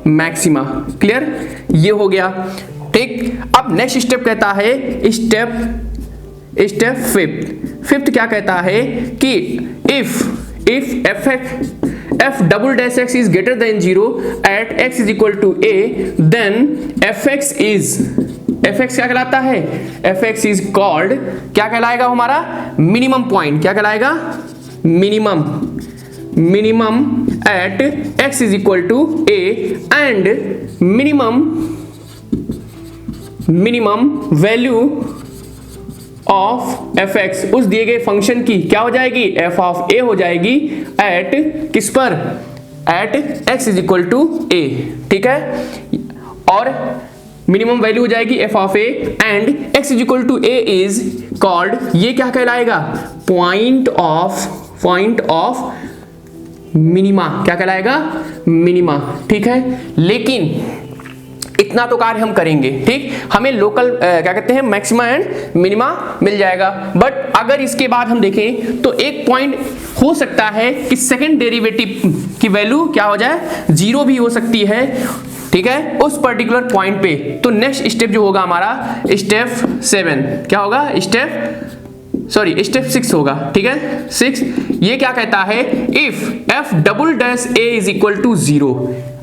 A: maxima, clear, ये हो गया, ठीक। अब नेक्स्ट स्टेप कहता है, स्टेप फिफ्थ क्या कहता है कि if f double dash x is greater than 0 at x is equal to a, then fx क्या कहलाता है, fx is called, क्या कहलाएगा हमारा, मिनिमम पॉइंट, क्या कहलाएगा, minimum at x is equal to a, and minimum value of fx उस दिए गए फंक्शन की क्या हो जाएगी, f ऑफ a हो जाएगी, एट किस पर, at x is equal to a, ठीक है। और मिनिमम वैल्यू हो जाएगी F of A and x is equal to A is called, ये क्या कहलाएगा, पॉइंट ऑफ मिनिमा, क्या कहलाएगा, मिनिमा। ठीक है, लेकिन इतना तो कार्य हम करेंगे, ठीक, हमें लोकल क्या कहते हैं मैक्सिमा एंड मिनिमा मिल जाएगा। बट अगर इसके बाद हम देखें तो एक पॉइंट हो सकता है कि सेकंड डेरिवेटिव की वैल्यू क्या हो जाए, 0 भी हो सकती है, ठीक है, उस पर्टिकुलर पॉइंट पे। तो नेक्स्ट स्टेप जो होगा हमारा स्टेप 7, क्या होगा, स्टेप 6 होगा, ठीक है, 6। ये क्या कहता है, if F double dash A is equal to 0,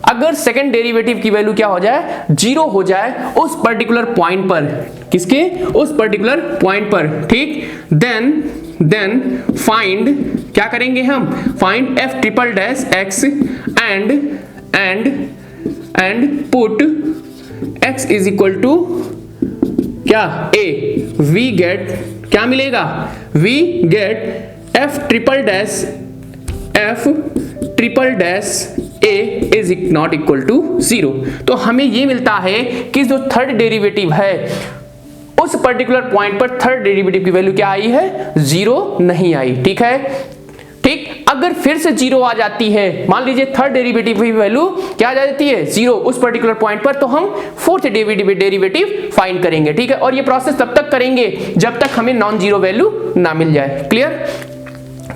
A: अगर सेकंड डेरिवेटिव की वैल्यू क्या हो जाए, 0 हो जाए उस पर्टिकुलर पॉइंट पर, किसके, उस पर्टिकुलर पॉइंट पर, ठीक, देन फाइंड, क्या करेंगे हम, find F triple dash X and put x is equal to क्या, a, वी गेट, क्या मिलेगा, we get f triple dash a is not equal to 0। तो हमें ये मिलता है कि जो थर्ड डेरिवेटिव है उस पर्टिकुलर पॉइंट पर थर्ड डेरिवेटिव की वैल्यू क्या आई है, 0 नहीं आई, ठीक है, ठीक। अगर फिर से 0 आ जाती है, मान लीजिए थर्ड डेरिवेटिव की वैल्यू क्या आ जाती है, 0 उस पर्टिकुलर पॉइंट पर, तो हम फोर्थ डेरिवेटिव फाइंड करेंगे, ठीक है, और ये प्रोसेस तब तक करेंगे जब तक हमें नॉन जीरो वैल्यू ना मिल जाए। क्लियर,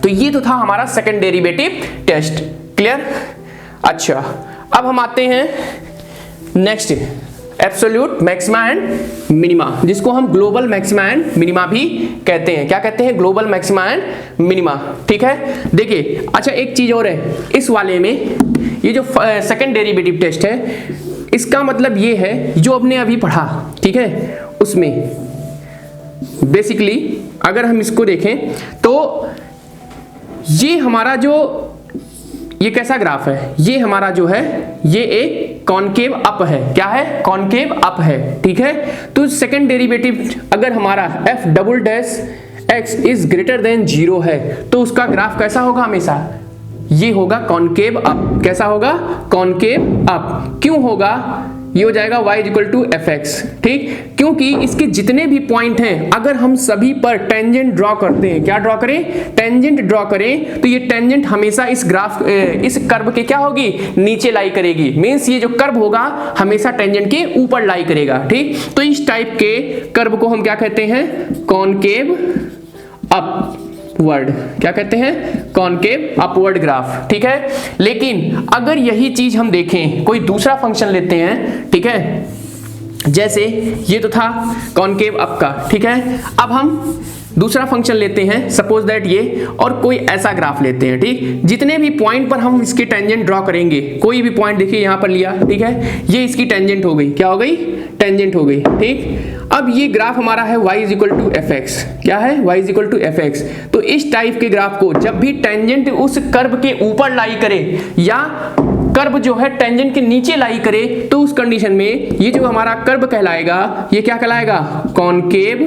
A: तो ये तो था हमारा सेकंड डेरिवेटिव टेस्ट। क्लियर, अच्छा अब हम आते हैं next, absolute maxima and minima, जिसको हम ग्लोबल मैक्सिमा एंड मिनिमा भी कहते हैं। क्या कहते हैं, ग्लोबल मैक्सिमा एंड मिनिमा, ठीक है। देखिए, अच्छा एक चीज और है इस वाले में, ये जो सेकंड डेरिवेटिव टेस्ट है, इसका मतलब ये है जो हमने अभी पढ़ा, ठीक है, उसमें बेसिकली अगर हम इसको देखें तो ये हमारा जो, ये कैसा ग्राफ है, ये हमारा जो है ये एक कॉनकेव अप है, क्या है, कॉनकेव अप है, ठीक है। तो सेकंड डेरिवेटिव अगर हमारा F double dash x is greater than 0 है तो उसका ग्राफ कैसा होगा, हमेशा ये होगा कॉनकेव अप। कैसा होगा, कॉनकेव अप। क्यों होगा, ये हो जाएगा y is equal to F X, ठीक, क्योंकि इसके जितने भी पॉइंट हैं अगर हम सभी पर टेंजेंट ड्रॉ करते हैं, क्या ड्रॉ करें, टेंजेंट ड्रॉ करें, तो ये टेंजेंट हमेशा इस ग्राफ इस कर्व के क्या होगी, नीचे लाई करेगी। मींस ये जो कर्व होगा हमेशा टेंजेंट के ऊपर लाई करेगा, ठीक। तो इस टाइप के कर्व को हम क्या कहते हैं, कॉनकेव अपवर्ड, क्या कहते हैं, कॉनकेव अपवर्ड ग्राफ, ठीक है। लेकिन अगर यही चीज हम देखें, कोई दूसरा फंक्शन लेते हैं, ठीक है, जैसे ये तो था कॉनकेव अप का, ठीक है, अब हम दूसरा फंक्शन लेते हैं, सपोज दैट ये, और कोई ऐसा ग्राफ लेते हैं, ठीक, जितने भी पॉइंट पर हम इसके टेंजेंट ड्रॉ करेंगे, कोई भी पॉइंट देखिए यहां पर लिया, ठीक है, ये इसकी टेंजेंट हो गई, क्या हो गई, टेंजेंट हो गई, ठीक। अब ये ग्राफ हमारा है y is equal to F X, क्या है, y is equal to F X. तो इस टाइप के ग्राफ को जब भी टेंजेंट उस कर्व के ऊपर लाई करे या कर्व जो है टेंजेंट के नीचे लाई करे, तो उस कंडीशन में ये जो हमारा कर्व कहलाएगा, ये क्या कहलाएगा, कॉनकेव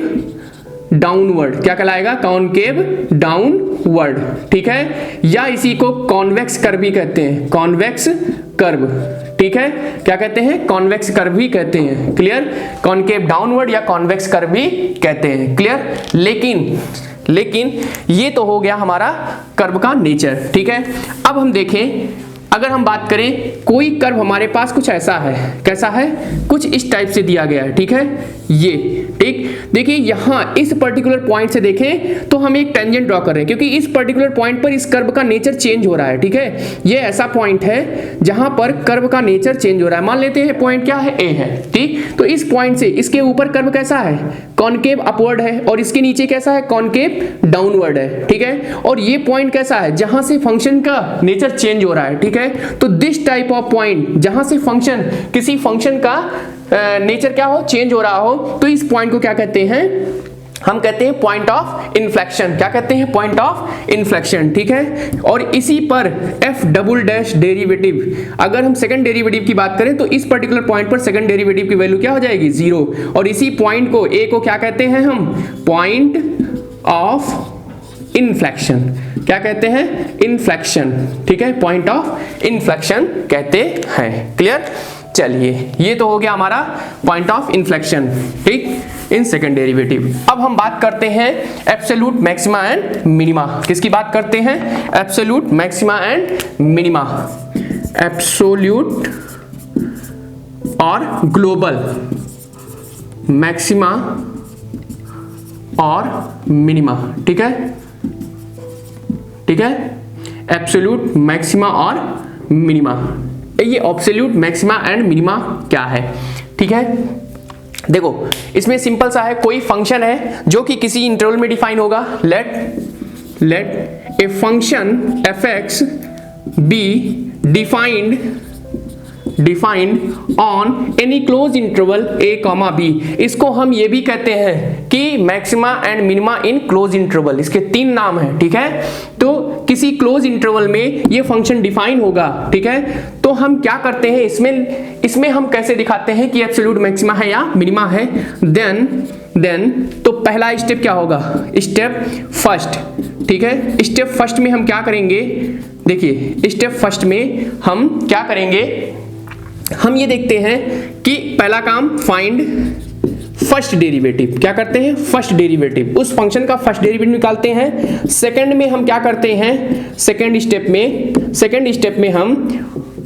A: डाउनवर्ड, क्या कहलाएगा, कॉनकेव डाउनवर्ड, ठीक है, या इसी को कॉन्वेक्स कर्व भी कहते हैं, कॉन्वेक्स कर्व, ठीक है, क्या कहते हैं, कॉन्वेक्स कर्व भी कहते हैं। क्लियर, कॉनकेव डाउनवर्ड या कॉन्वेक्स कर्व भी कहते हैं। क्लियर, लेकिन ये तो हो गया हमारा कर्व का नेचर, ठीक है। अब हम देखें, अगर हम बात करें कोई कर्व हमारे पास कुछ ऐसा है, कैसा है, कुछ इस टाइप से दिया गया है, ठीक है, ये, ठीक। देखिए यहां इस पर्टिकुलर पॉइंट से देखें तो हम एक टेंजेंट ड्रॉ कर रहे हैं, क्योंकि इस पर्टिकुलर पॉइंट पर इस कर्व का नेचर चेंज हो रहा है, ठीक है। ये ऐसा पॉइंट है जहां पर कर्व का नेचर चेंज हो रहा है। मान लेते हैं पॉइंट क्या है, ए है, ठीक। तो इस पॉइंट से इसके ऊपर कर्व कैसा है, कॉनकेव अपवर्ड है, और इसके नीचे कैसा है, कॉनकेव डाउनवर्ड है, ठीक है। और ये पॉइंट कैसा है, जहां से फंक्शन का नेचर चेंज हो रहा है, ठीक है। तो दिस टाइप ऑफ पॉइंट जहां से फंक्शन, किसी फंक्शन का नेचर क्या हो, चेंज हो रहा हो, तो इस पॉइंट को क्या कहते हैं, हम कहते हैं पॉइंट ऑफ इन्फ्लेक्शन। क्या कहते हैं, पॉइंट ऑफ इन्फ्लेक्शन, ठीक है। और इसी पर एफ डबल डैश डेरिवेटिव, अगर हम सेकंड डेरिवेटिव की बात करें तो इस पर्टिकुलर पॉइंट पर सेकंड डेरिवेटिव की वैल्यू क्या हो जाएगी, 0। और इसी पॉइंट को, ए को क्या कहते हैं हम, पॉइंट ऑफ इन्फ्लेक्शन, क्या कहते हैं, इन्फ्लेक्शन, ठीक है, पॉइंट ऑफ इन्फ्लेक्शन कहते हैं। क्लियर, चलिए ये तो हो गया हमारा पॉइंट ऑफ इन्फ्लेक्शन, ठीक, इन सेकंड डेरिवेटिव। अब हम बात करते हैं एब्सोल्यूट मैक्सिमा एंड मिनिमा। किसकी बात करते हैं? Absolute maxima and minima. Absolute और ग्लोबल मैक्सिमा और मिनिमा, ठीक है, ठीक है, एब्सोल्यूट मैक्सिमा और मिनिमा। ये एब्सोल्यूट मैक्सिमा एंड मिनिमा क्या है, ठीक है। देखो इसमें सिंपल सा है, कोई फंक्शन है जो कि किसी इंटरवल में डिफाइन होगा। Let a function F X be defined on any close interval a comma b। इसको हम ये भी कहते हैं कि maxima and minima in close interval. इसके 3 नाम हैं, ठीक है। तो किसी क्लोज इंटरवल में ये फंक्शन डिफाइन होगा, ठीक है। तो हम क्या करते हैं इसमें हम कैसे दिखाते हैं कि एब्सोल्यूट मैक्सिमा है या मिनिमा है। देन तो पहला स्टेप क्या होगा? स्टेप फर्स्ट, ठीक है। स्टेप फर्स्ट में हम क्या करेंगे? देखिए स्टेप फर्स्ट में हम क्या करेंगे, हम ये देखते हैं कि पहला काम फाइंड फर्स्ट डेरिवेटिव। क्या करते हैं? फर्स्ट डेरिवेटिव, उस फंक्शन का फर्स्ट डेरिवेटिव निकालते हैं। सेकंड में हम क्या करते हैं? सेकंड स्टेप में हम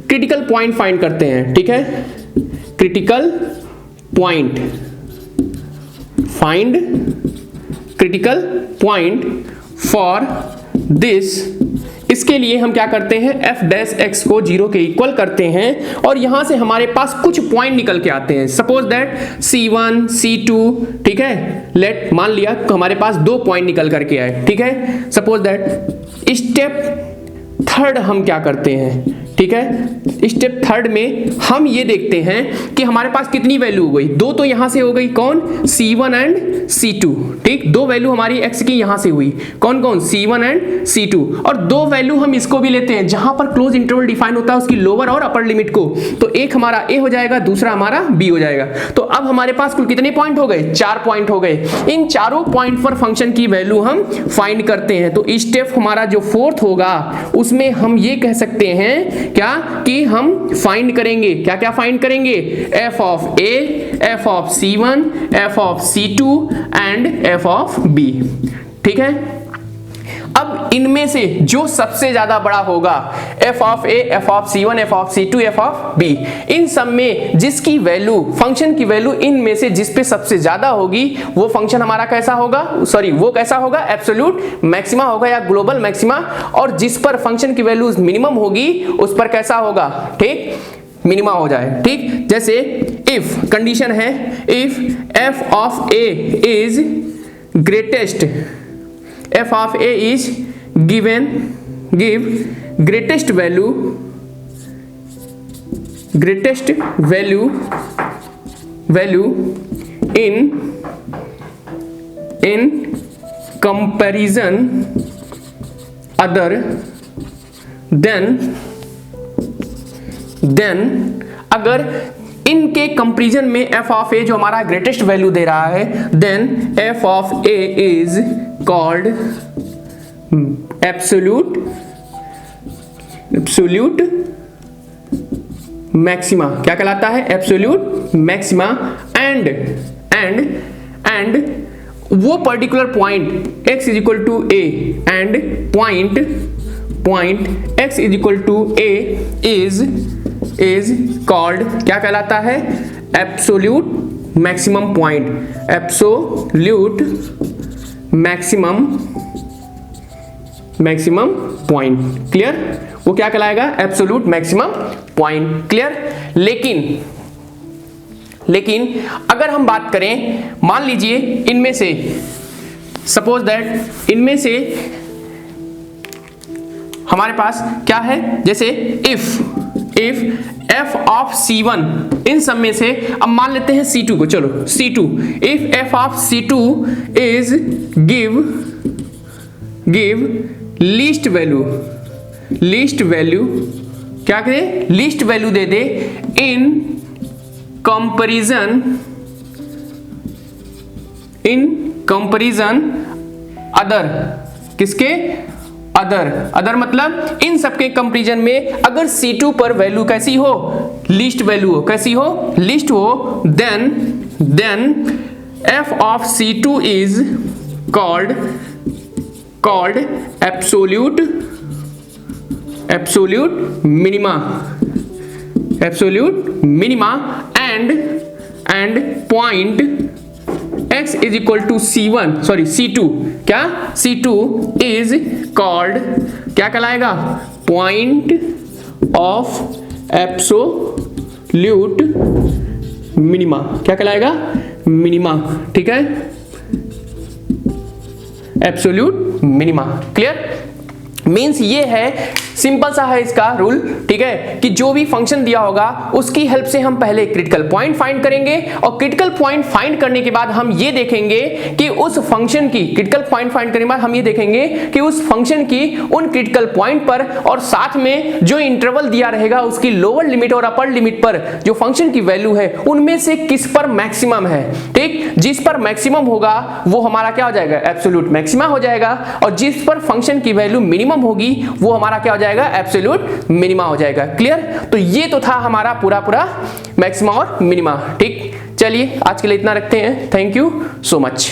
A: क्रिटिकल पॉइंट फाइंड करते हैं, ठीक है। Critical point, find critical point for this. इसके लिए हम क्या करते हैं? f डैश x को 0 के इक्वल करते हैं और यहां से हमारे पास कुछ पॉइंट निकल के आते हैं। सपोज दैट c1 c2, ठीक है। लेट मान लिया हमारे पास 2 पॉइंट निकल करके आए, ठीक है। सपोज दैट स्टेप थर्ड हम क्या करते हैं, ठीक है। स्टेप थर्ड में हम ये देखते हैं कि हमारे पास कितनी वैल्यू हो गई। 2 तो यहां से हो गई, कौन? c1 एंड c2, ठीक। 2 वैल्यू हमारी x की यहां से हुई, कौन कौन? c1 and c2। और 2 वैल्यू हम इसको भी लेते हैं जहां पर क्लोज इंटरवल डिफाइन होता है उसकी लोअर और अपर लिमिट को। तो एक हमारा a हो जाएगा, दूसरा हमारा b हो जाएगा। तो अब हमारे पास कुल कितने पॉइंट हो गए? 4 पॉइंट हो गए। इन चारों पॉइंट पर फंक्शन की वैल्यू हम फाइंड करते हैं। तो स्टेप हमारा जो फोर्थ होगा उसमें हम ये कह सकते हैं क्या कि हम फाइंड करेंगे, क्या क्या फाइंड करेंगे? f of a, f of c1, f of c2 and f of b, ठीक है। अब इनमें से जो सबसे ज्यादा बड़ा होगा, f of a, f of c1, f of c2, f of b, इन सब में जिसकी वैल्यू, फंक्शन की वैल्यू इनमें से जिस पे सबसे ज्यादा होगी वो फंक्शन हमारा कैसा होगा? वो कैसा होगा? एब्सोल्यूट मैक्सिमा होगा या ग्लोबल मैक्सिमा। और जिस पर फंक्शन की वैल्यू मिनिमम होगी उस पर कैसा होगा? ठीक, मिनिमा हो जाए, ठीक। जैसे इफ कंडीशन है, if f of a is greatest, f of a is give greatest value in comparison other then अगर इनके कंपैरिजन में f ऑफ a जो हमारा ग्रेटेस्ट वैल्यू दे रहा है, then f of a is called absolute maxima. क्या कहलाता है? Absolute maxima. एंड वो particular point x is equal to a and point x is equal to a is called, क्या कहलाता है? Absolute maximum point. Absolute maximum point, clear? वो क्या कहलाएगा? Absolute maximum point, clear? लेकिन अगर हम बात करें, मान लीजिए इनमें से, सपोज दैट इनमें से हमारे पास क्या है? जैसे इफ f ऑफ c1, इन सब में से अब मान लेते हैं c2 को, चलो c2, if f of c2 is give least value, क्या करें? Least value they they in comparison other, किसके? अदर मतलब इन सबके कंपैरिजन में अगर C2 पर वैल्यू कैसी हो, लीस्ट वैल्यू हो, कैसी हो, लीस्ट हो, then f of C2 is called absolute minima and point x is equal to C2 क्या, C2 is called क्या कहलाएगा, point of absolute minima, क्या कहलाएगा, मिनिमा, ठीक है, एब्सोल्यूट मिनिमा। क्लियर, मीन्स ये है, सिंपल सा है इसका रूल, ठीक है, कि जो भी फंक्शन दिया होगा उसकी हेल्प से हम पहले क्रिटिकल पॉइंट फाइंड करेंगे और क्रिटिकल पॉइंट फाइंड करने के बाद हम ये देखेंगे कि उस फंक्शन की, क्रिटिकल पॉइंट फाइंड करने के बाद हम ये देखेंगे कि उस फंक्शन की उन क्रिटिकल पॉइंट पर और साथ में जो इंटरवल दिया रहेगा उसकी लोअर लिमिट और अपर लिमिट पर जो फंक्शन की वैल्यू है उनमें से किस पर मैक्सिमम है, ठीक, जिस पर मैक्सिमम होगा वो हमारा क्या हो जाएगा, एब्सोल्यूट मैक्सिमा हो जाएगा, और जिस पर फंक्शन की वैल्यू मिनिमम होगी वो हमारा क्या हो जाएगा, एब्सोल्यूट मिनिमा हो जाएगा। क्लियर, तो ये तो था हमारा पूरा मैक्सिमा और मिनिमा। ठीक, चलिए आज के लिए इतना रखते हैं। Thank you so much.